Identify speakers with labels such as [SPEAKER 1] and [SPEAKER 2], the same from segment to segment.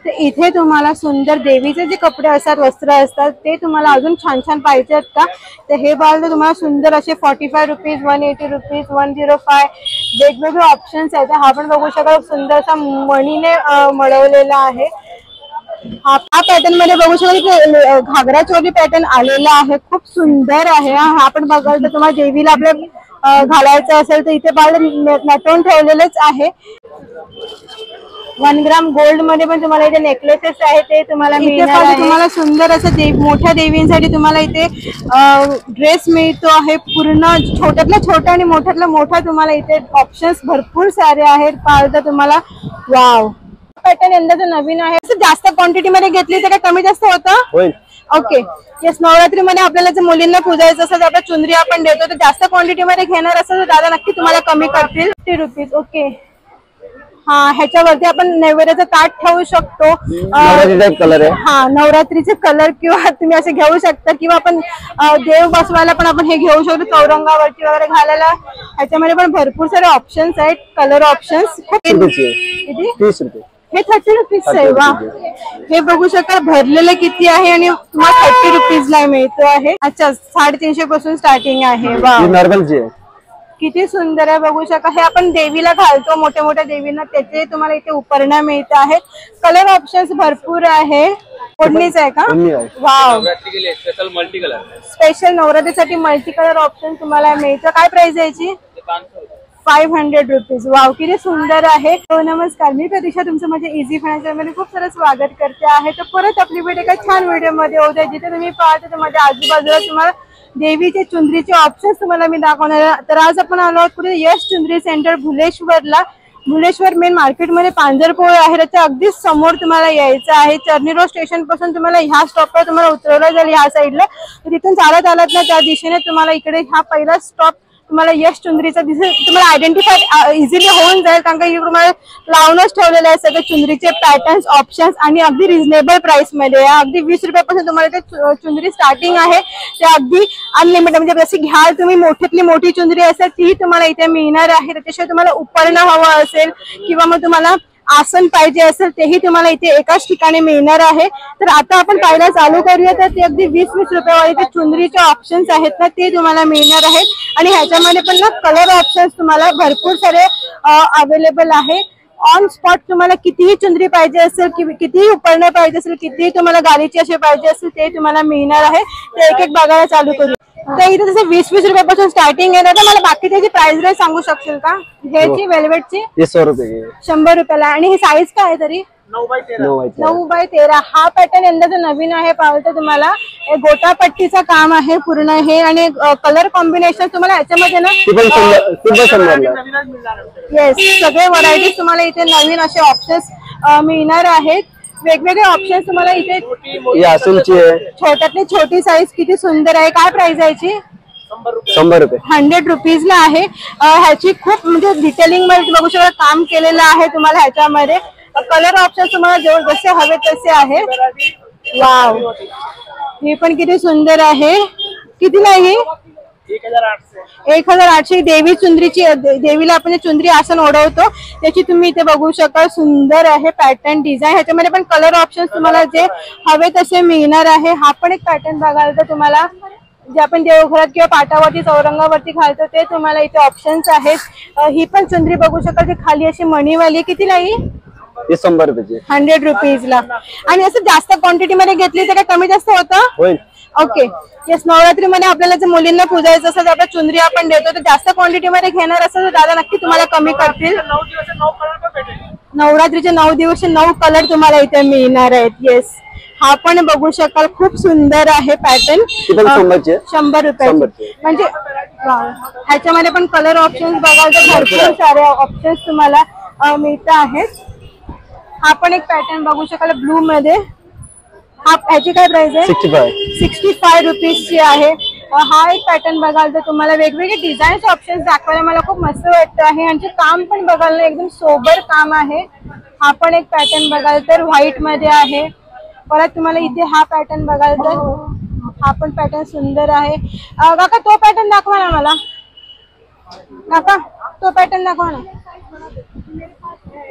[SPEAKER 1] तर इथे तुम्हाला सुंदर देवीचे जे कपडे असतात, वस्त्र असतात, ते तुम्हाला अजून छान छान पाहिजेत का, तर हे बघाल तर तुम्हाला सुंदर असे 45 रुपीज, 180 रुपीज, 105 वेगवेगळे ऑप्शन्स आहेत। हा पण बघू शकाल सुंदरसा मणीने मळवलेला आहे। हा पॅटर्न मध्ये बघू शकाल घागरा चोली पॅटर्न आलेला आहे, खूप सुंदर आहे। हा पण बघाल तर तुम्हाला देवीला आपल्या घालायचं असेल तर इथे बाळ नटवून ठेवलेलेच आहे। 1 ग्राम गोल्ड मध्ये पण तुम्हाला इथे नेकलेसेस आहे, ते तुम्हाला मिळणार आहे। तुम्हाला सुंदर असं मोठ्या देवींसाठी तुम्हाला इथे ड्रेस मिळतो आहे, पूर्ण छोट्यातला छोटा आणि मोठ्यातला मोठा तुम्हाला इथे ऑप्शन्स भरपूर सारे आहेत। पाहिलं तर तुम्हाला वाव पॅटर्न यंदाचं नवीन आहे। जास्त क्वांटिटी मध्ये घेतली तर काय कमी जास्त होतं? Okay yes. नवरात्री मध्ये आपल्याला जर मुलींना पूजायचं असेल तर आपल्या चुनरी आपण देतो, तर जास्त क्वांटिटी मध्ये घेणार असेल तर दादा नक्की तुम्हाला कमी करतील। 50 रुपीज ओके। हा ह्याच्यावरती आपण नैवेद्याचं ताट ठेवू शकतो,
[SPEAKER 2] कलर आहे
[SPEAKER 1] हा नवरात्रीचे कलर, किंवा तुम्ही असे घेऊ शकता, किंवा आपण देव बसवायला पण आपण हे घेऊ शकतो चौरंगावरती वगैरे घालायला। ह्याच्यामध्ये पण भरपूर सारे ऑप्शन्स आहेत, कलर ऑप्शन्स।
[SPEAKER 2] 30 रुपये
[SPEAKER 1] हे 30 रुपीज आहे। वा हे बघू शकाल भरलेलं किती आहे आणि तुम्हाला 30 रुपीज ला मिळतो आहे। अच्छा 350 पासून स्टार्टिंग आहे। वा किती सुंदर आहे बघू शका। हे आपण देवीला घालतो, मोठ्या मोठ्या देवींना, त्याचे तुम्हाला इथे उपरणा मिळत आहेत। कलर ऑप्शन्स भरपूर आहे। ओढणीच आहे का? वाव स्पेशल नवरात्रीसाठी मल्टी कलर ऑप्शन तुम्हाला मिळतं। काय प्राइस आहे याची? 500 रुपीज। वाव किती सुंदर आहे। नमस्कार, मी प्रतीक्षा तुमचं माझ्या इझी फायनान्शियल मध्ये खूप सारं स्वागत करते आहे। तर परत आपली भेट एका छान व्हिडिओ मध्ये होत आहे, जिथे तुम्ही पाहता तर माझ्या आजूबाजूला तुम्हाला देवीचे चुंदरीचे ऑप्शन्स तुम्हाला मी दाखवणार। तर आज आपण आलो आहोत कुठे? यश चुंदरी सेंटर भुलेश्वरला। भुलेश्वर मेन मार्केटमध्ये पांजरपोळ आहे, त्याच्या अगदी समोर तुम्हाला यायचं आहे। चर्नी रोड स्टेशन पासून तुम्हाला ह्या स्टॉपवर तुम्हाला उतरवलं जाईल ह्या साईडला, तर तिथून चालत आलात ना त्या दिशेने तुम्हाला इकडे हा पहिला स्टॉप तुम्हाला यश चुंदरीचा दिसेल। तुम्हाला आयडेंटिफाय इझिली होऊन जाईल, कारण का इकडे तुम्हाला लावूनच ठेवलेले आहे सगळे चुंदरीचे पॅटर्न्स ऑप्शन्स, आणि अगदी रिझनेबल प्राइस मध्ये। अगदी 20 रुपयापासून तुम्हाला ते चुंदरी स्टार्टिंग आहे, ते अगदी अनलिमिटेड, म्हणजे जशी घ्याल तुम्ही मोठ्यातली मोठी चुंदरी असेल ती तुम्हाला इथे मिळणार आहे। त्याच्याशिवाय तुम्हाला उपरणं हवं असेल किंवा मग तुम्हाला आसन पाहिजे असेल तेही तुम्हाला इथे एकाच ठिकाणी मिळणार आहे। तर आता आपण पाहायला चालू करूया, तर ते अगदी 20-20 रुपयावाले ते चुंदरीचे ऑप्शन्स आहेत ना, ते तुम्हाला मिळणार आहेत। आणि ह्याच्यामध्ये पण ना कलर ऑप्शन्स तुम्हाला भरपूर सारे अवेलेबल आहे। ऑन स्पॉट तुम्हाला कितीही चुंदरी पाहिजे असेल, कितीही उपरणं पाहिजे असेल, कितीही तुम्हाला गाडीची असे पाहिजे असेल, ते तुम्हाला मिळणार आहे। ते एक एक बघायला चालू करू। तर इथे जसे 20-20 रुपयापासून स्टार्टिंग आहे, तर मला बाकी त्याची प्राइस रेंज सांगू शकशील का? ह्याची वेल्वेटची
[SPEAKER 2] 100 रुपये
[SPEAKER 1] 100 रुपयाला। आणि ही साईज काय आहे तरी? 9x13। हा पॅटर्न यंदाचा नवीन आहे। पाहतो तुम्हाला गोटापट्टीचं काम आहे पूर्ण हे, आणि कलर कॉम्बिनेशन तुम्हाला याच्यामध्ये ना येस सगळे व्हरायटीज तुम्हाला इथे नवीन असे ऑप्शन्स मिळणार आहेत। वेगवेगळे ऑप्शन्स तुम्हाला इथे, छोट्यातली छोटी साईज किती सुंदर आहे। काय प्राइस आहे याची?
[SPEAKER 2] 100 रुपये
[SPEAKER 1] 100 रुपीज ला आहे। ह्याची खूप म्हणजे डिटेलिंग मध्ये बघू शकता काम केलेलं आहे तुम्हाला ह्याच्यामध्ये। कलर ऑप्शन तुम्हाला जसे हवे तसे आहे। वाव हे पण किती सुंदर आहे। किती नाही? 1800। देवी चुंदरीची, देवीला आपण चुंदरी आसन ओढवतो त्याची तुम्ही इथे बघू शकाल। सुंदर आहे पॅटर्न डिझाईन, ह्याच्यामध्ये पण कलर ऑप्शन तुम्हाला जे हवे तसे मिळणार आहे। हा पण एक पॅटर्न बघायला तर तुम्हाला जे आपण देवघरात किंवा पाटावरती चौरंगावरती घालतो ते तुम्हाला इथे ऑप्शन्स आहेत। ही पण चुंदरी बघू शकाल, जी खाली अशी मणीवाली। किती नाही?
[SPEAKER 2] 100 रुपये
[SPEAKER 1] 100 रुपीज ला। आणि असं जास्त क्वांटिटी मध्ये घेतली तर काय कमी जास्त होतं? Okay yes. नवरात्री मध्ये आपल्याला जर मुलींना पूजायचं असेल तर आपल्या चुंदरी आपण देतो, तर जास्त क्वांटिटी मध्ये घेणार असेल तर दादा नक्की तुम्हाला कमी करतील। नवरात्रीचे 9 दिवस 9 कलर तुम्हाला इथे मिळणार आहेत। येस हा पण बघू शकाल, खूप सुंदर आहे पॅटर्न। 100 रुपये म्हणजे ह्याच्यामध्ये पण कलर ऑप्शन्स बघाल तर भरपूर सारे ऑप्शन्स तुम्हाला मिळत आहेत। हा पण एक पॅटर्न बघू शकाल ब्लू मध्ये। ह्याची काय प्राइस आहे? 65 रुपीजची आहे। हा एक पॅटर्न बघाल तर तुम्हाला वेगवेगळे डिझाईन्स ऑप्शन्स दाखवायला मला खूप मस्त वाटतं आहे। आणि काम पण बघायला एकदम सोबर काम आहे। हा पण एक पॅटर्न बघाल तर व्हाईट मध्ये आहे। परत तुम्हाला इथे हा पॅटर्न बघाल तर हा पण पॅटर्न सुंदर आहे। काका तो पॅटर्न दाखवा ना मला, काका तो पॅटर्न दाखवा ना।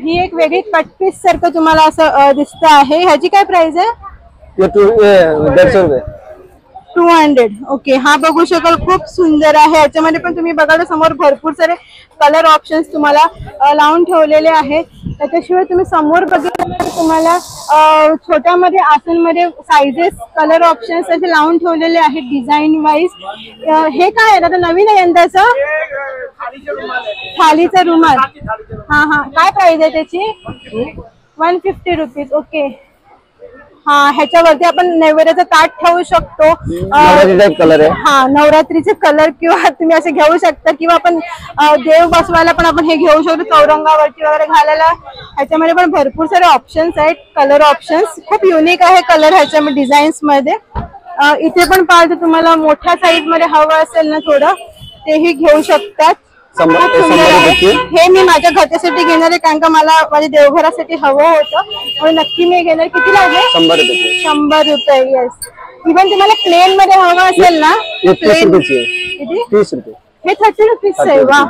[SPEAKER 1] ही एक वेगळी कट पीस सारखं तुम्हाला असं दिसत आहे. ह्याची काय प्राइस आहे?
[SPEAKER 2] ये 150 रुपये.
[SPEAKER 1] 200. ओके. हा बघू शकाल खूप सुंदर आहे. याच्यामध्ये पण तुम्ही बघा समोर भरपूर सारे कलर ऑप्शन्स तुम्हाला लावून ठेवलेले आहेत. त्याच्याशिवाय तुम्ही समोर बघितलं तर तुम्हाला छोट्यामध्ये आसनमध्ये साइजेस कलर ऑप्शन्स असे लावून ठेवलेले आहेत डिझाईन वाईज. हे काय आहे आता नवीन आहे यंदाचं? थालीचा रुमाल. हा हा. काय प्राइस आहे त्याची? 150 रुपीज. ओके. हा, ह्याच्यावरती आपण नैवेद्याचं ताट ठेवू शकतो.
[SPEAKER 2] कलर आहे.
[SPEAKER 1] हा, नवरात्रीचे कलर किंवा तुम्ही असे घेऊ शकता किंवा आपण देव बसवायला पण आपण हे घेऊ शकतो चौरंगावरती वगैरे घालायला. ह्याच्यामध्ये पण भरपूर सारे ऑप्शन्स आहेत. कलर ऑप्शन्स खूप युनिक आहे कलर ह्याच्यामध्ये डिझाईन्स मध्ये. इथे पण पाहिजे तुम्हाला मोठ्या साईज मध्ये हवं असेल ना थोडं तेही घेऊ शकतात. हे मी माझ्या घरासाठी घेणार आहे कारण का मला माझ्या देवघरासाठी हवं होतं. नक्की मी घेणार. कितीला आहे?
[SPEAKER 2] 100 रुपये.
[SPEAKER 1] 100 रुपये. येस. इव्हन तुम्हाला प्लेन मध्ये हवं असेल ना
[SPEAKER 2] 30 रुपये.
[SPEAKER 1] हे 30 रुपीज आहे. वा.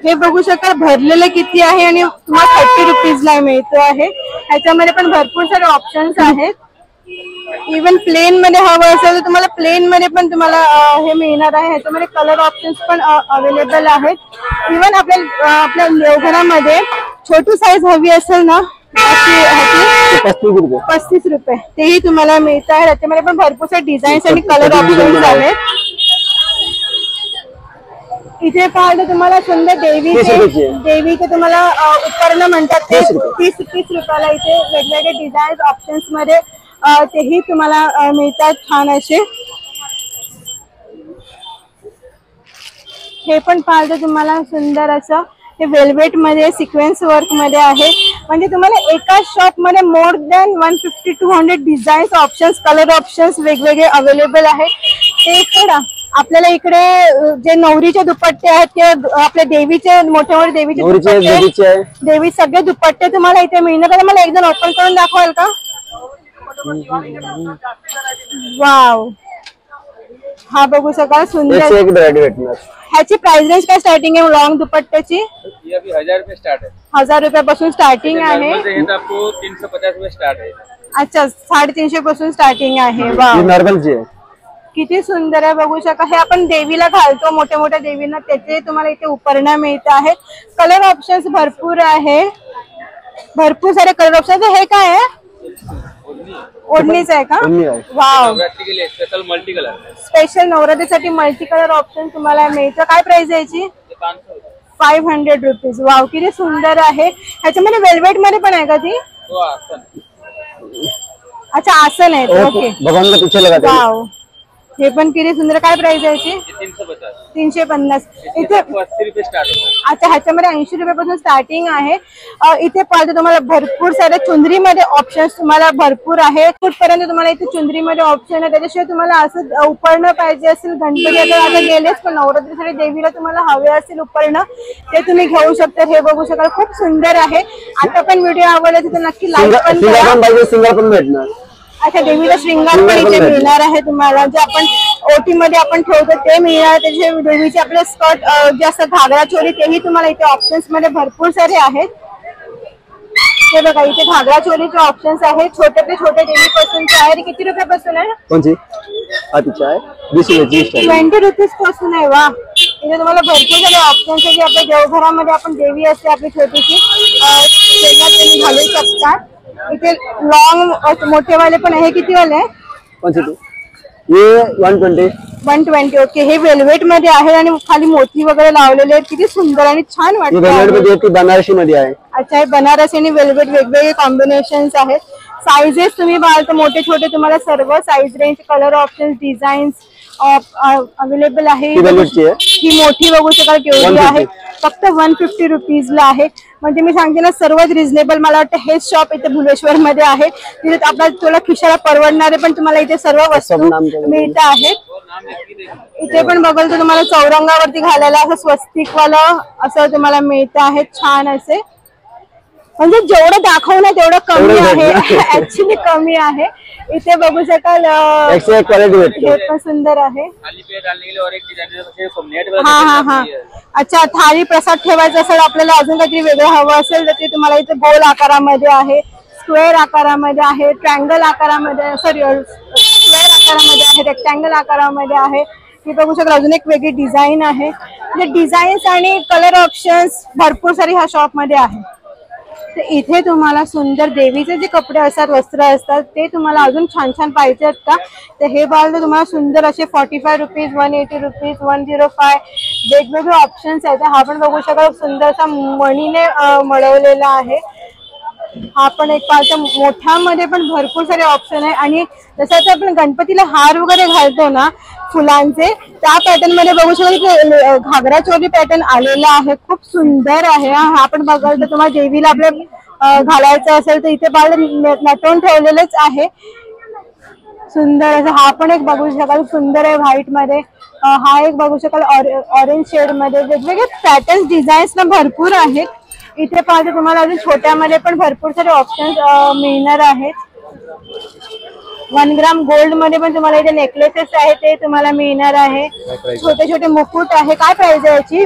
[SPEAKER 1] हे बघू शकाल भरलेलं किती आहे आणि तुम्हाला 30 रुपीजला मिळतो आहे. ह्याच्यामध्ये पण भरपूर सारे ऑप्शन्स आहेत. इव्हन प्लेन मध्ये हवं असेल तर तुम्हाला प्लेन मध्ये पण तुम्हाला हे मिळणार आहे. ह्याच्यामध्ये कलर ऑप्शन्स पण अवेलेबल आहेत. इव्हन आपल्या देवघरामध्ये छोटी साईज हवी असेल ना 35 रुपये तेही तुम्हाला मिळत आहे. त्याच्यामध्ये पण भरपूर सारे डिझाईन्स आणि कलर ऑप्शन्स आहेत. इथे पाहिलं तुम्हाला सुंदर देवीचे तुम्हाला उपकरणं म्हणतात ते 30 रुपयाला इथे वेगवेगळे डिझाईन्स ऑप्शन्स मध्ये तेही तुम्हाला मिळतात छान असे. हे पण पाहिलं तुम्हाला सुंदर असं हे वेल्वेट मध्ये सिक्वेन्स वर्क मध्ये आहे. म्हणजे तुम्हाला एका शॉप मध्ये more than 150-200 designs options colour options वेगवेगळे अवेलेबल आहे. ते सोडा आपल्याला इकडे जे नवरीचे दुपट्टे आहेत किंवा आपल्या देवीचे मोठे मोठे देवी सगळे दुपट्टे तुम्हाला इथे मिळणार. तर मला एकदा ओपन करून दाखवाल का? वाव. हा बघू शकाल सुंदर. ह्याची प्राइस रेंज काय स्टार्टिंग आहे लॉन्ग दुपट्ट्याची?
[SPEAKER 2] 1000 रुपये स्टार्ट आहे.
[SPEAKER 1] 1000 रुपयापासून स्टार्टिंग आहे.
[SPEAKER 2] 350 रुपये स्टार्ट आहे.
[SPEAKER 1] अच्छा, 350 पासून स्टार्टिंग आहे. वाव.
[SPEAKER 2] नॉर्मलची आहे.
[SPEAKER 1] किती सुंदर आहे बघू शका. हे आपण देवीला घालतो मोठ्या मोठ्या देवींना त्याचे तुम्हाला इथे उपकरणं मिळत आहेत. कलर ऑप्शन्स भरपूर आहे. भरपूर सारे कलर ऑप्शन्स. हे काय आहे? ओढणीच आहे का? वाव.
[SPEAKER 2] मल्टी कलर
[SPEAKER 1] स्पेशल नवरात्रीसाठी मल्टी कलर ऑप्शन तुम्हाला मिळतं. काय प्राइस आहे याची? 500 रुपीज. वाव, किती सुंदर आहे. ह्याच्यामध्ये वेल्वेट मध्ये पण आहे का ती? अच्छा, आसन आहे. ओके. वाव, हे पण किती सुंदर. काय प्राइस आहे याची? 350. इथे
[SPEAKER 2] 80 रुपये स्टार्ट होतं.
[SPEAKER 1] अच्छा, ह्याच्यामध्ये 80 रुपयापासून स्टार्टिंग आहे. इथे पाहिजे तुम्हाला भरपूर सारे चुंदरीमध्ये ऑप्शन्स तुम्हाला भरपूर आहेत. कुठपर्यंत तुम्हाला इथे चुंदरीमध्ये ऑप्शन आहे. त्याच्याशिवाय तुम्हाला असं उपकरणं पाहिजे असेल गणपती आता गेलेच पण नवरात्रीसाठी देवीला तुम्हाला हवे असेल उपकरणं ते तुम्ही घेऊ शकता. हे बघू शकाल खूप सुंदर आहे. आता पण व्हिडिओ आवडला तर नक्की लाईक पण करा. अच्छा, देवीला श्रृंगार पण इथे मिळणार आहे तुम्हाला. जे आपण ओटी मध्ये आपण ठेवतो ते मिळणार. त्याचे देवीचे आपले स्कर्ट जे असं घागरा चोली तेही तुम्हाला इथे ऑप्शन्स मध्ये भरपूर सारे आहेत. हे बघा इथे घागरा चोलीचे ऑप्शन्स आहेत. छोटे ते छोटे देवीपासूनचे आहे. किती रुपयापासून आहे? 20 रुपीज पासून आहे. वा, इथे तुम्हाला भरपूर सारे ऑप्शन्स आहे. जे आपल्या देवघरामध्ये आपण देवी असते आपली छोटीशी तुम्ही घालू शकता. इथे लॉंग मोठे वाले पण आहे. किती वाले आहे? 120. ओके. हे वेल्वेट मध्ये आहे आणि खाली मोती वगैरे लावलेले आहेत. किती सुंदर आणि छान वाटतं.
[SPEAKER 2] बनारसी मध्ये आहे.
[SPEAKER 1] अच्छा, हे बनारसी आणि वेल्वेट वेगवेगळे कॉम्बिनेशन्स आहेत. साइजेस तुम्ही पाहाल तर मोठे छोटे तुम्हाला सर्व size range colour options designs available आहे. ही मोठी बघू शकाल केवढी आहे. फक्त 150 रुपीजला आहे. म्हणजे मी सांगते ना सर्वात रिझनेबल मला वाटतं हेच शॉप इथे भुलेश्वर मध्ये आहे. तिथे आपल्याला तुला खिशाला परवडणारे पण तुम्हाला इथे सर्व वस्तू मिळत आहेत. इथे पण बघाल तर तुम्हाला चौरंगावरती घालायला असं स्वस्तिक वाला असं तुम्हाला मिळत आहे छान असे. म्हणजे जेवढं दाखवणं तेवढं कमी आहे, ऍक्च्युली कमी आहे. इथे बघू शकाल हे पण सुंदर आहे. हा. अच्छा, थाळी प्रसाद ठेवायचा असेल आपल्याला, अजून काहीतरी वेगळं हवं असेल तर ते तुम्हाला इथे गोल आकारामध्ये आहे, स्क्वेअर आकारामध्ये आहे, ट्रायंगल आकारामध्ये, स्क्वेअर आकारामध्ये आहे, रेक्टँगल आकारामध्ये आहे. ही बघू शकाल अजून एक वेगळी डिझाईन आहे. म्हणजे डिझाईन्स आणि कलर ऑप्शन्स भरपूर सारी ह्या शॉप मध्ये आहे. तर इथे तुम्हाला सुंदर देवीचे जे कपडे असतात, वस्त्र असतात, ते तुम्हाला अजून छान छान पाहिजे आहेत का, तर हे बघाल तर तुम्हाला सुंदर असे 45 रुपीज, 180 रुपीज, 105 वेगवेगळे ऑप्शन्स आहेत. हा पण बघू शकाल सुंदरसा मणीने मळवलेला आहे. हा पण एक पाहता मोठ्यामध्ये पण भरपूर सारे ऑप्शन आहे. आणि जसं आता आपण गणपतीला हार वगैरे घालतो ना फुलांचे, त्या पॅटर्न मध्ये बघू शकतो घागरा चोली पॅटर्न आलेला आहे, खूप सुंदर आहे. हा पण बघाल तर तुम्हाला देवीला आपल्या घालायचं असेल तर इथे बाहेर नटवून ठेवलेलंच आहे. सुंदर असं हा पण एक बघू शकाल सुंदर आहे व्हाईट मध्ये. हा एक बघू शकाल ऑरेंज शेड मध्ये. वेगवेगळे पॅटर्न डिझाईन्स ना भरपूर आहेत. इथे पाहते तुम्हाला अजून छोट्यामध्ये पण भरपूर सारे ऑप्शन्स मिळणार आहेत. 1 ग्राम गोल्ड मध्ये पण तुम्हाला इथे नेकलेसेस आहे ते तुम्हाला मिळणार आहे. छोटे छोटे मुकुट आहे. काय प्राइस आहे याची?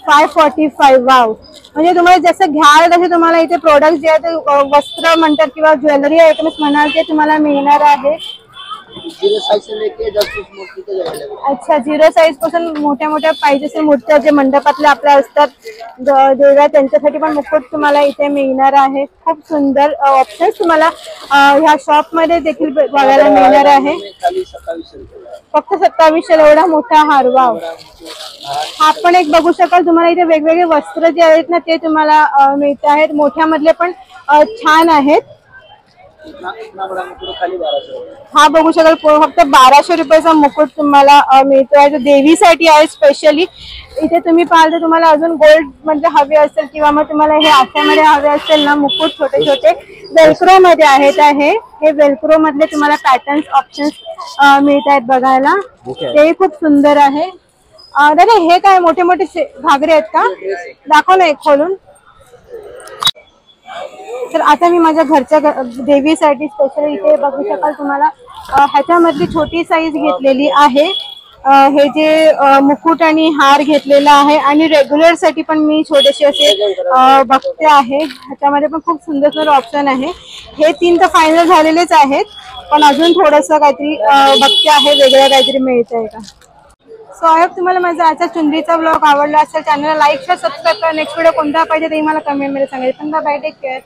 [SPEAKER 1] 545. वाव. म्हणजे तुम्हाला जसं घ्याल तसे तुम्हाला इथे प्रोडक्ट जे आहे वस्त्र म्हणतात किंवा ज्वेलरी आयटम्स म्हणाल ते तुम्हाला मिळणार आहे.
[SPEAKER 3] 0 साइज से लेके 10 पीस मूर्ति तक अवेलेबल.
[SPEAKER 1] अच्छा, 0 साइज पासून मोठ्या मोठ्या पाहिजे असेल मूर्त्या जे मंडपातल्या आपल्या असतात देव्या त्यांच्यासाठी पण मुकुट तुम्हाला इथे मिळणार आहे. खूप सुंदर ऑप्शन्स तुम्हाला ह्या शॉप मध्ये देखील बघायला मिळणार आहे. फक्त 2700 एवढा मोठा हार. वाव. हा पण एक बघू शकाल तुम्हाला इथे वेगवेगळे वस्त्र जे आहेत ना ते तुम्हाला मिळत आहेत. मोठ्या मधले पण छान आहेत. हा बघू शकाल फक्त 1200 रुपयाचा मुकुट तुम्हाला मिळतो आहे. देवीसाठी आहे स्पेशली. इथे तुम्ही पाहाल तर तुम्हाला अजून गोल्ड मध्ये हवे असेल किंवा मग तुम्हाला हे आठ्यामध्ये हवे असेल ना मुकुट छोटे छोटे वेल्क्रो मध्ये आहेत. हे वेल्क्रो मधले तुम्हाला पॅटर्न्स ऑप्शन्स मिळत आहेत बघायला. ते खूप सुंदर आहे. दादा हे काय मोठे मोठे घागरे आहेत का? दाखव ना एक खोलून. तर आता मी माझ्या घरच्या देवीसाठी स्पेशली इथे बघू शकाल तुम्हाला ह्याच्यामधली छोटी साईज घेतलेली आहे. हे जे मुकुट आणि हार घेतलेला आहे आणि रेग्युलर साठी पण मी छोटेसे असे बघते आहे. ह्याच्यामध्ये पण खूप सुंदर सुंदर ऑप्शन आहे. हे 3 तर फायनल झालेलेच आहेत, पण अजून थोडंसं काहीतरी बघते आहे वेगळं काहीतरी मिळतंय का. सो आय होप तुम्हाला माझा आजचा चुंदरीचा ब्लॉग आवडला असेल. चॅनलला लाईक शेअर सबस्क्राईब करा. नेक्स्ट व्हिडिओ कोणता पाहिजे ते मला कमेंट मध्ये सांगायचं. Bye, take care.